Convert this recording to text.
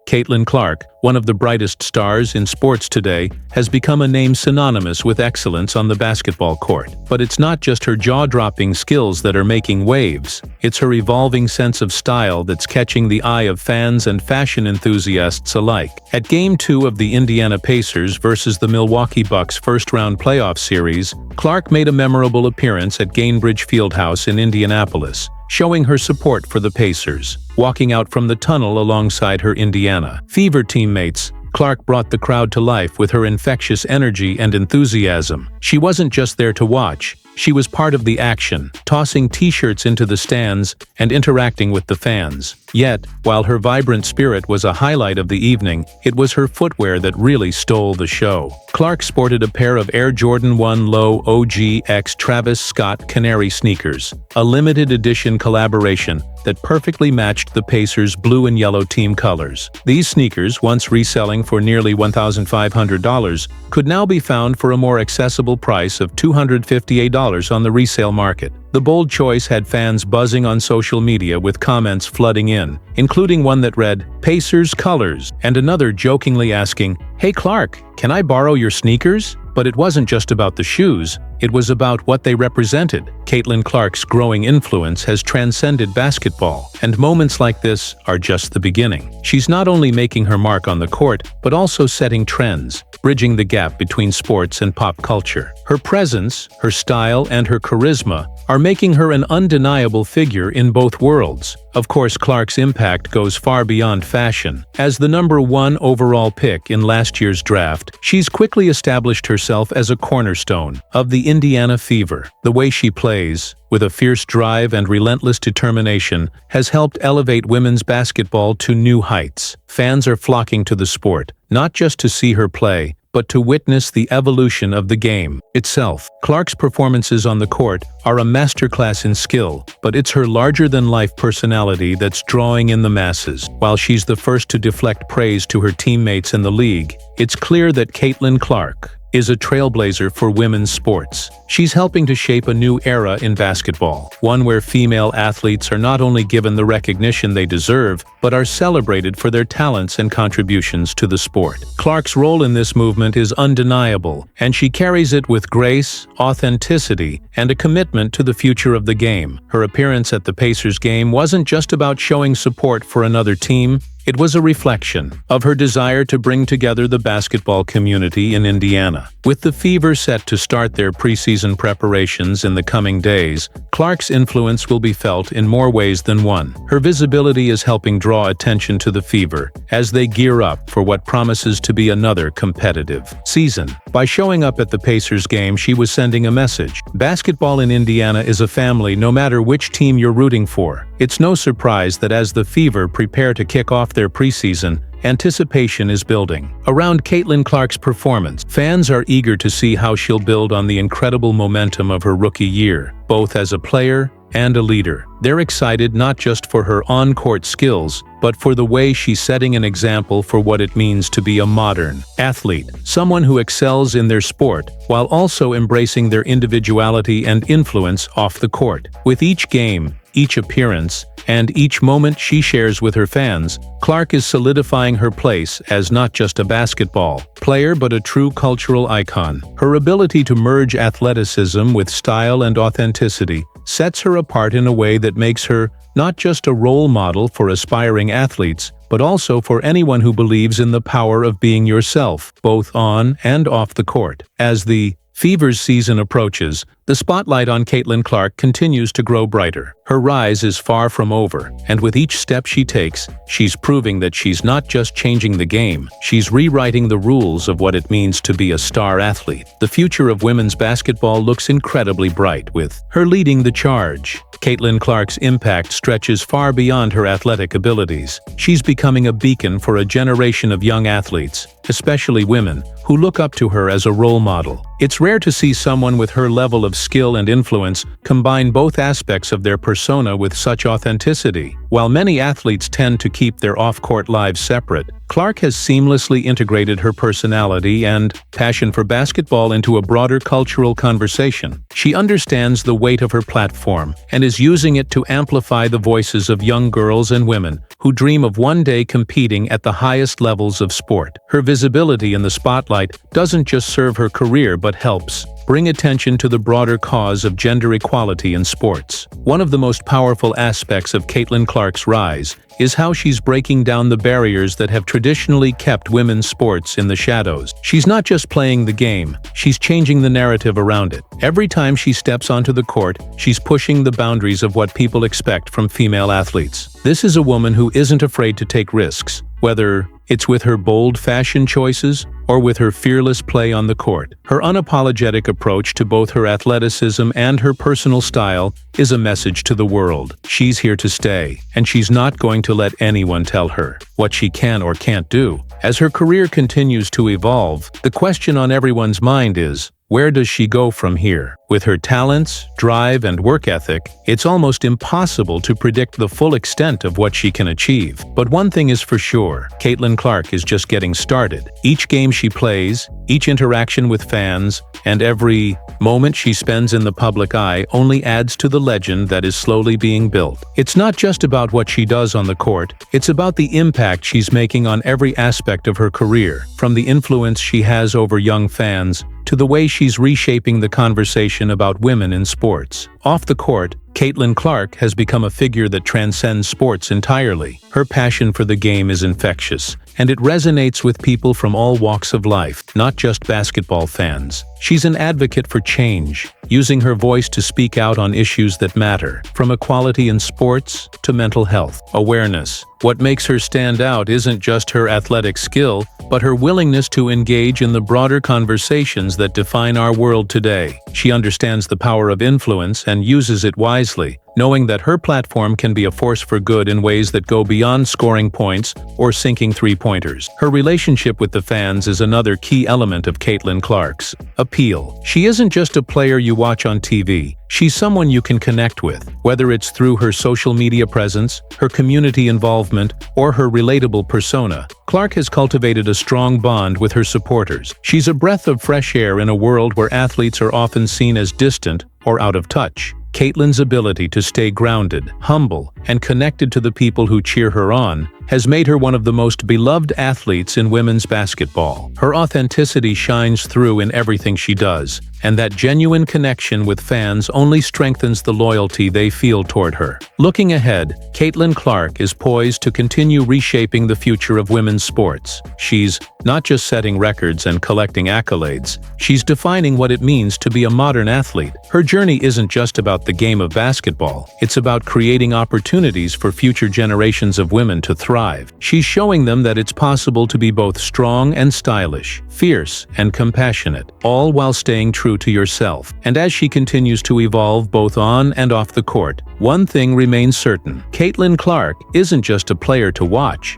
Caitlin Clark, one of the brightest stars in sports today, has become a name synonymous with excellence on the basketball court. But it's not just her jaw-dropping skills that are making waves. It's her evolving sense of style that's catching the eye of fans and fashion enthusiasts alike. At Game 2 of the Indiana Pacers versus the Milwaukee Bucks first-round playoff series, Clark made a memorable appearance at Gainbridge Fieldhouse in Indianapolis, showing her support for the Pacers. Walking out from the tunnel alongside her Indiana Fever teammates, Clark brought the crowd to life with her infectious energy and enthusiasm. She wasn't just there to watch, she was part of the action, tossing t-shirts into the stands and interacting with the fans. Yet, while her vibrant spirit was a highlight of the evening, it was her footwear that really stole the show. Clark sported a pair of Air Jordan 1 Low OG X Travis Scott Canary sneakers, a limited edition collaboration that perfectly matched the Pacers' blue and yellow team colors. These sneakers, once reselling for nearly $1,500, could now be found for a more accessible price of $258 on the resale market. The bold choice had fans buzzing on social media with comments flooding in, including one that read, "Pacers Colors," and another jokingly asking, "Hey Clark, can I borrow your sneakers?" But it wasn't just about the shoes, it was about what they represented. Caitlin Clark's growing influence has transcended basketball, and moments like this are just the beginning. She's not only making her mark on the court, but also setting trends, bridging the gap between sports and pop culture. Her presence, her style, and her charisma are making her an undeniable figure in both worlds. Of course, Clark's impact goes far beyond fashion. As the #1 overall pick in last year's draft, she's quickly established herself as a cornerstone of the Indiana Fever. The way she plays, with a fierce drive and relentless determination, has helped elevate women's basketball to new heights. Fans are flocking to the sport, not just to see her play, but to witness the evolution of the game itself. Clark's performances on the court are a masterclass in skill, but it's her larger-than-life personality that's drawing in the masses. While she's the first to deflect praise to her teammates in the league, it's clear that Caitlin Clark is a trailblazer for women's sports. She's helping to shape a new era in basketball, one where female athletes are not only given the recognition they deserve, but are celebrated for their talents and contributions to the sport. Clark's role in this movement is undeniable, and she carries it with grace, authenticity, and a commitment to the future of the game. Her appearance at the Pacers game wasn't just about showing support for another team, it was a reflection of her desire to bring together the basketball community in Indiana. With the Fever set to start their preseason preparations in the coming days, Clark's influence will be felt in more ways than one. Her visibility is helping draw attention to the Fever as they gear up for what promises to be another competitive season. By showing up at the Pacers game, she was sending a message. Basketball in Indiana is a family no matter which team you're rooting for. It's no surprise that as the Fever prepare to kick off their preseason, anticipation is building. Around Caitlin Clark's performance, fans are eager to see how she'll build on the incredible momentum of her rookie year, both as a player and a leader. They're excited not just for her on-court skills, but for the way she's setting an example for what it means to be a modern athlete, someone who excels in their sport while also embracing their individuality and influence off the court. With each game, each appearance, and each moment she shares with her fans, Clark is solidifying her place as not just a basketball player but a true cultural icon. Her ability to merge athleticism with style and authenticity sets her apart in a way that makes her not just a role model for aspiring athletes, but also for anyone who believes in the power of being yourself, both on and off the court. As the Fever's season approaches, the spotlight on Caitlin Clark continues to grow brighter. Her rise is far from over, and with each step she takes, she's proving that she's not just changing the game, she's rewriting the rules of what it means to be a star athlete. The future of women's basketball looks incredibly bright, with her leading the charge. Caitlin Clark's impact stretches far beyond her athletic abilities. She's becoming a beacon for a generation of young athletes, especially women, who look up to her as a role model. It's rare to see someone with her level of skill and influence combine both aspects of their persona with such authenticity. While many athletes tend to keep their off-court lives separate, Clark has seamlessly integrated her personality and passion for basketball into a broader cultural conversation. She understands the weight of her platform and is using it to amplify the voices of young girls and women who dream of one day competing at the highest levels of sport. Her visibility in the spotlight doesn't just serve her career but helps bring attention to the broader cause of gender equality in sports. One of the most powerful aspects of Caitlin Clark's rise is how she's breaking down the barriers that have traditionally kept women's sports in the shadows. She's not just playing the game, she's changing the narrative around it. Every time she steps onto the court, she's pushing the boundaries of what people expect from female athletes. This is a woman who isn't afraid to take risks, whether it's with her bold fashion choices or with her fearless play on the court. Her unapologetic approach to both her athleticism and her personal style is a message to the world. She's here to stay, and she's not going to let anyone tell her what she can or can't do. As her career continues to evolve, the question on everyone's mind is, where does she go from here? With her talents, drive, and work ethic, it's almost impossible to predict the full extent of what she can achieve. But one thing is for sure, Caitlin Clark is just getting started. Each game she plays, each interaction with fans, and every moment she spends in the public eye only adds to the legend that is slowly being built. It's not just about what she does on the court, it's about the impact she's making on every aspect of her career, from the influence she has over young fans to the way she's reshaping the conversation about women in sports. Off the court, Caitlin Clark has become a figure that transcends sports entirely. Her passion for the game is infectious, and it resonates with people from all walks of life, not just basketball fans. She's an advocate for change, using her voice to speak out on issues that matter, from equality in sports to mental health awareness. What makes her stand out isn't just her athletic skill, but her willingness to engage in the broader conversations that define our world today. She understands the power of influence and uses it wisely, knowing that her platform can be a force for good in ways that go beyond scoring points or sinking three-pointers. Her relationship with the fans is another key element of Caitlin Clark's appeal. She isn't just a player you watch on TV. She's someone you can connect with, whether it's through her social media presence, her community involvement, or her relatable persona. Clark has cultivated a strong bond with her supporters. She's a breath of fresh air in a world where athletes are often seen as distant or out of touch. Caitlin's ability to stay grounded, humble, and connected to the people who cheer her on has made her one of the most beloved athletes in women's basketball. Her authenticity shines through in everything she does, and that genuine connection with fans only strengthens the loyalty they feel toward her. Looking ahead, Caitlin Clark is poised to continue reshaping the future of women's sports. She's not just setting records and collecting accolades, she's defining what it means to be a modern athlete. Her journey isn't just about the game of basketball, it's about creating opportunities for future generations of women to thrive. She's showing them that it's possible to be both strong and stylish, fierce and compassionate, all while staying true to yourself. And as she continues to evolve both on and off the court, one thing remains certain: Caitlin Clark isn't just a player to watch,